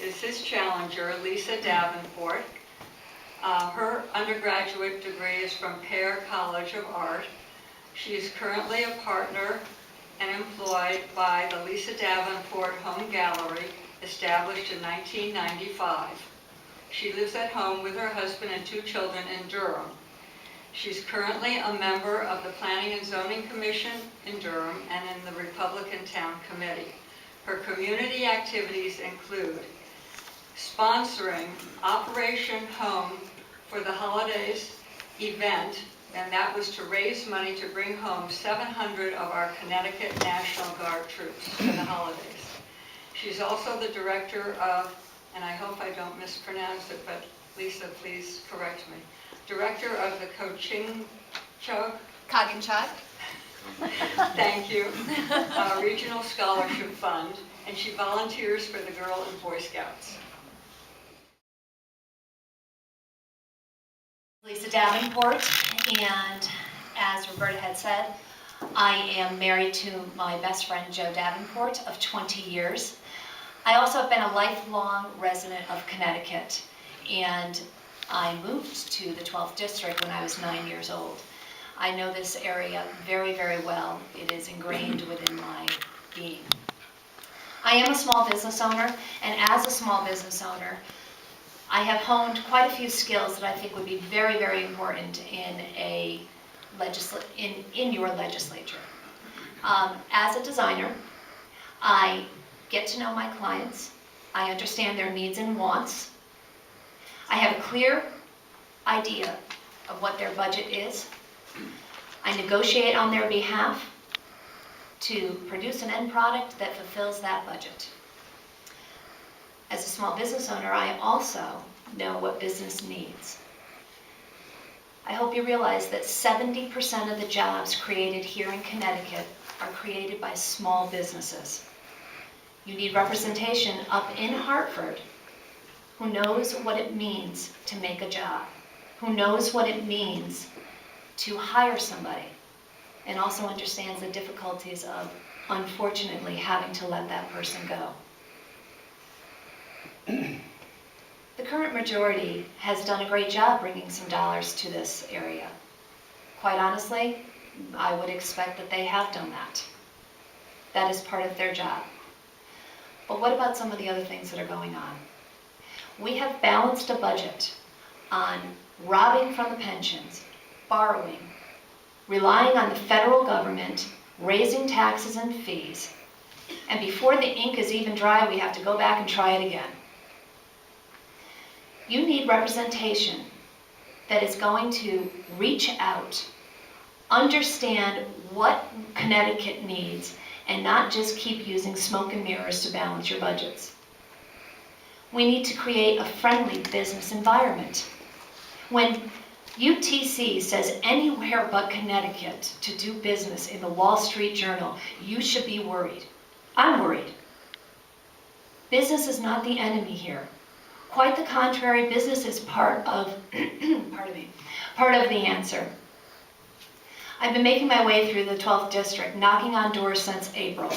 is his challenger, Lisa Davenport. Her undergraduate degree is from Pear College of Art. She is currently a partner and employed by the Lisa Davenport Home Gallery, established in 1995. She lives at home with her husband and 2 children in Durham. She's currently a member of the Planning and Zoning Commission in Durham and in the Republican Town Committee. Her community activities include sponsoring Operation Home for the Holidays event, and that was to raise money to bring home 700 of our Connecticut National Guard troops for the holidays. She's also the director of, and I hope I don't mispronounce it, but Lisa, please correct me, director of the Coginchug thank you, Regional Scholarship Fund, and she volunteers for the Girl and Boy Scouts. Lisa Davenport, and as Roberta had said, I am married to my best friend Joe Davenport of 20 years. I also have been a lifelong resident of Connecticut, and I moved to the 12th District when I was 9 years old. I know this area very, very well. It is ingrained within my being. I am a small business owner, and as a small business owner, I have honed quite a few skills that I think would be very, very important in your legislature. As a designer, I get to know my clients. I understand their needs and wants. I have a clear idea of what their budget is. I negotiate on their behalf to produce an end product that fulfills that budget. As a small business owner, I also know what business needs. I hope you realize that 70% of the jobs created here in Connecticut are created by small businesses. You need representation up in Hartford who knows what it means to make a job, who knows what it means to hire somebody, and also understands the difficulties of, unfortunately, having to let that person go. The current majority has done a great job bringing some dollars to this area. Quite honestly, I would expect that they have done that. That is part of their job. But what about some of the other things that are going on? We have balanced a budget on robbing from the pensions, borrowing, relying on the federal government, raising taxes and fees, and before the ink is even dry, we have to go back and try it again. You need representation that is going to reach out, understand what Connecticut needs, and not just keep using smoke and mirrors to balance your budgets. We need to create a friendly business environment. When UTC says anywhere but Connecticut to do business in the Wall Street Journal, you should be worried. I'm worried. Business is not the enemy here. Quite the contrary, business is part of, part of the answer. I've been making my way through the 12th District, knocking on doors since April.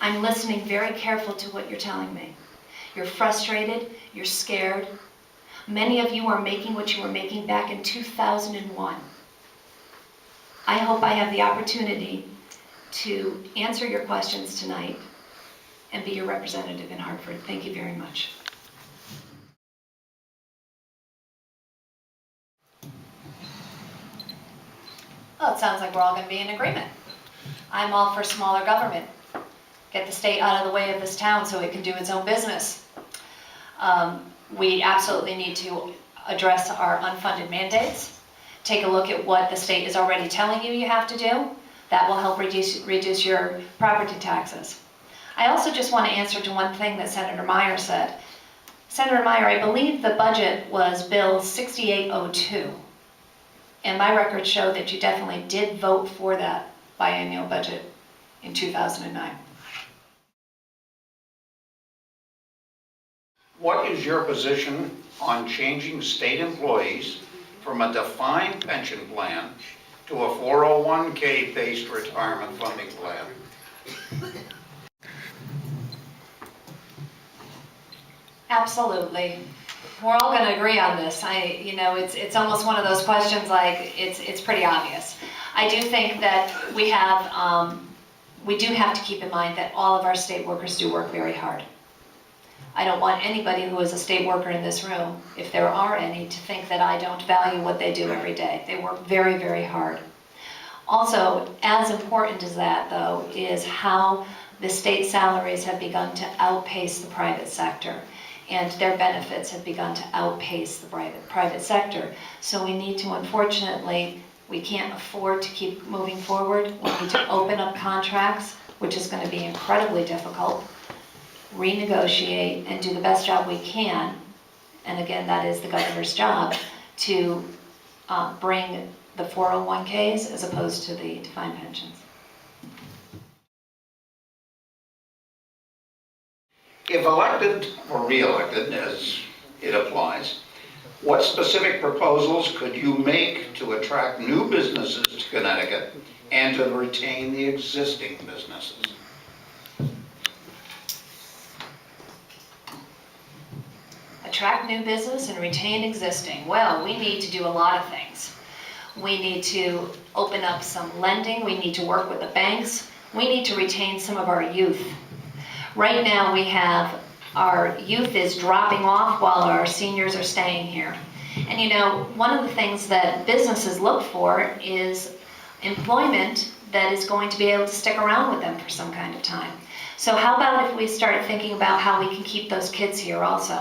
I'm listening very careful to what you're telling me. You're frustrated, you're scared. Many of you are making what you were making back in 2001. I hope I have the opportunity to answer your questions tonight and be your representative in Hartford. Thank you very much. Well, it sounds like we're all going to be in agreement. I'm all for smaller government. Get the state out of the way of this town so it can do its own business. We absolutely need to address our unfunded mandates. Take a look at what the state is already telling you have to do. That will help reduce your property taxes. I also just want to answer to one thing that Senator Meyer said. Senator Meyer, I believe the budget was Bill 6802. And my records show that you definitely did vote for that biennial budget in 2009. What is your position on changing state employees from a defined pension plan to a 401k based retirement funding plan? Absolutely. We're all going to agree on this. It's almost one of those questions like it's pretty obvious. I do think that we do have to keep in mind that all of our state workers do work very hard. I don't want anybody who is a state worker in this room, if there are any, to think that I don't value what they do every day. They work very, very hard. Also, as important as that, though, is how the state salaries have begun to outpace the private sector, and their benefits have begun to outpace the private sector. So we need to, unfortunately, we can't afford to keep moving forward. We need to open up contracts, which is going to be incredibly difficult, renegotiate, and do the best job we can, and again, that is the governor's job, to bring the 401ks as opposed to the defined pensions. If elected or re-elected, as it applies, what specific proposals could you make to attract new businesses to Connecticut and to retain the existing businesses? Attract new business and retain existing. Well, we need to do a lot of things. We need to open up some lending. We need to work with the banks. We need to retain some of our youth. Right now we have our youth is dropping off while our seniors are staying here. And one of the things that businesses look for is employment that is going to be able to stick around with them for some kind of time. So how about if we start thinking about how we can keep those kids here also?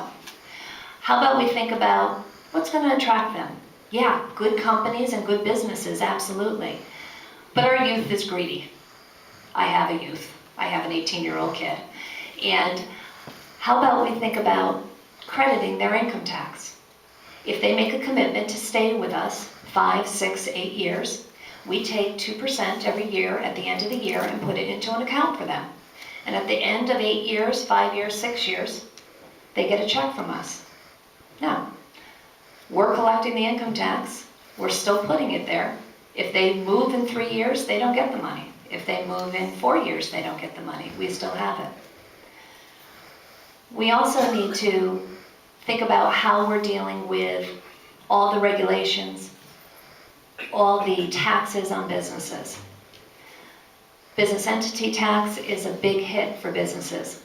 How about we think about what's going to attract them? Yeah, good companies and good businesses, absolutely. But our youth is greedy. I have a youth. I have an 18-year-old kid. And how about we think about crediting their income tax? If they make a commitment to stay with us 5, 6, 8 years, we take 2% every year at the end of the year and put it into an account for them. And at the end of 8 years, 5 years, 6 years, they get a check from us. Now, we're collecting the income tax, we're still putting it there. If they move in 3 years, they don't get the money. If they move in 4 years, they don't get the money. We still have it. We also need to think about how we're dealing with all the regulations, all the taxes on businesses. Business entity tax is a big hit for businesses.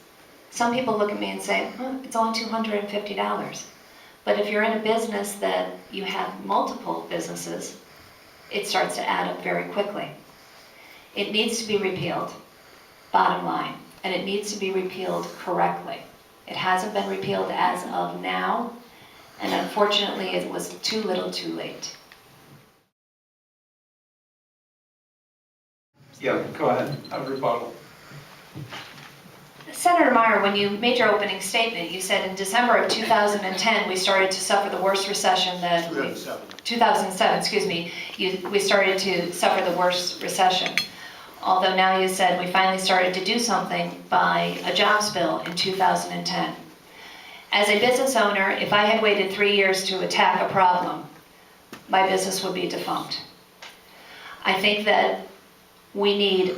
Some people look at me and say, it's only $250. But if you're in a business that you have multiple businesses, it starts to add up very quickly. It needs to be repealed, bottom line, and it needs to be repealed correctly. It hasn't been repealed as of now, and unfortunately it was too little too late. Yeah, go ahead, a rebuttal. Senator Meyer, when you made your opening statement, you said in December of 2010 we started to suffer the worst recession that 2007, excuse me, we started to suffer the worst recession. Although now you said we finally started to do something by a jobs bill in 2010. As a business owner, if I had waited 3 years to attack a problem, my business would be defunct. I think that we need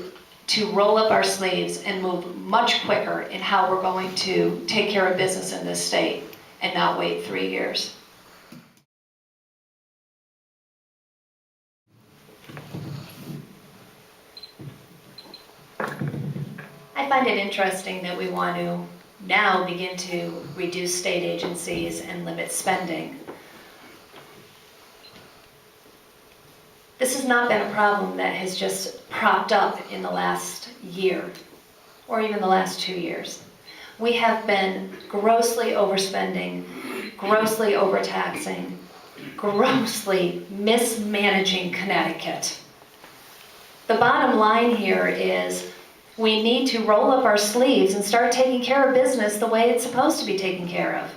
to roll up our sleeves and move much quicker in how we're going to take care of business in this state and not wait 3 years. I find it interesting that we want to now begin to reduce state agencies and limit spending. This has not been a problem that has just propped up in the last year or even the last 2 years. We have been grossly overspending, grossly overtaxing, grossly mismanaging Connecticut. The bottom line here is we need to roll up our sleeves and start taking care of business the way it's supposed to be taken care of.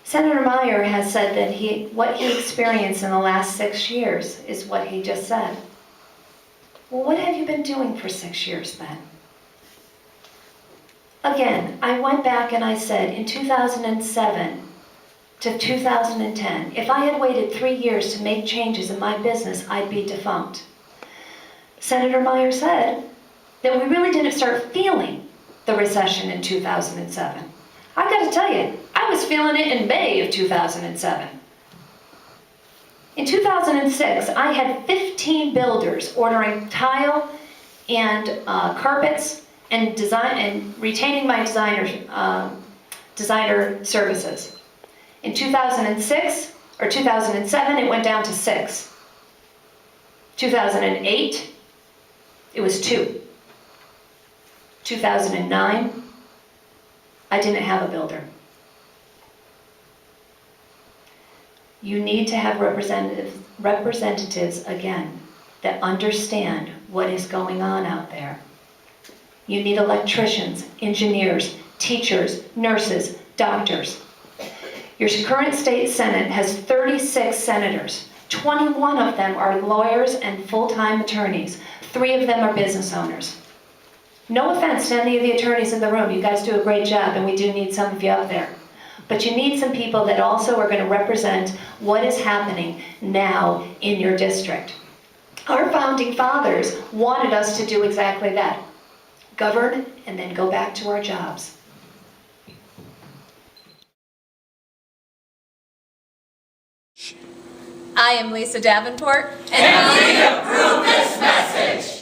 Senator Meyer has said that what he experienced in the last 6 years is what he just said. Well, what have you been doing for 6 years then? Again, I went back and I said in 2007 to 2010, if I had waited 3 years to make changes in my business, I'd be defunct. Senator Meyer said that we really didn't start feeling the the recession in 2007. I gotta tell you, I was feeling it in May of 2007. In 2006, I had 15 builders ordering tile and carpets and design and retaining my designer services. In 2006 or 2007, it went down to 6. 2008, it was 2. 2009, I didn't have a builder. You need to have representatives again that understand what is going on out there. You need electricians, engineers, teachers, nurses, doctors. Your current state senate has 36 senators. 21 of them are lawyers and full-time attorneys. 3 of them are business owners. No offense to any of the attorneys in the room. You guys do a great job, and we do need some of you up there. But you need some people that also are going to represent what is happening now in your district. Our founding fathers wanted us to do exactly that. Govern and then go back to our jobs. I am Lisa Davenport, and we approve this message.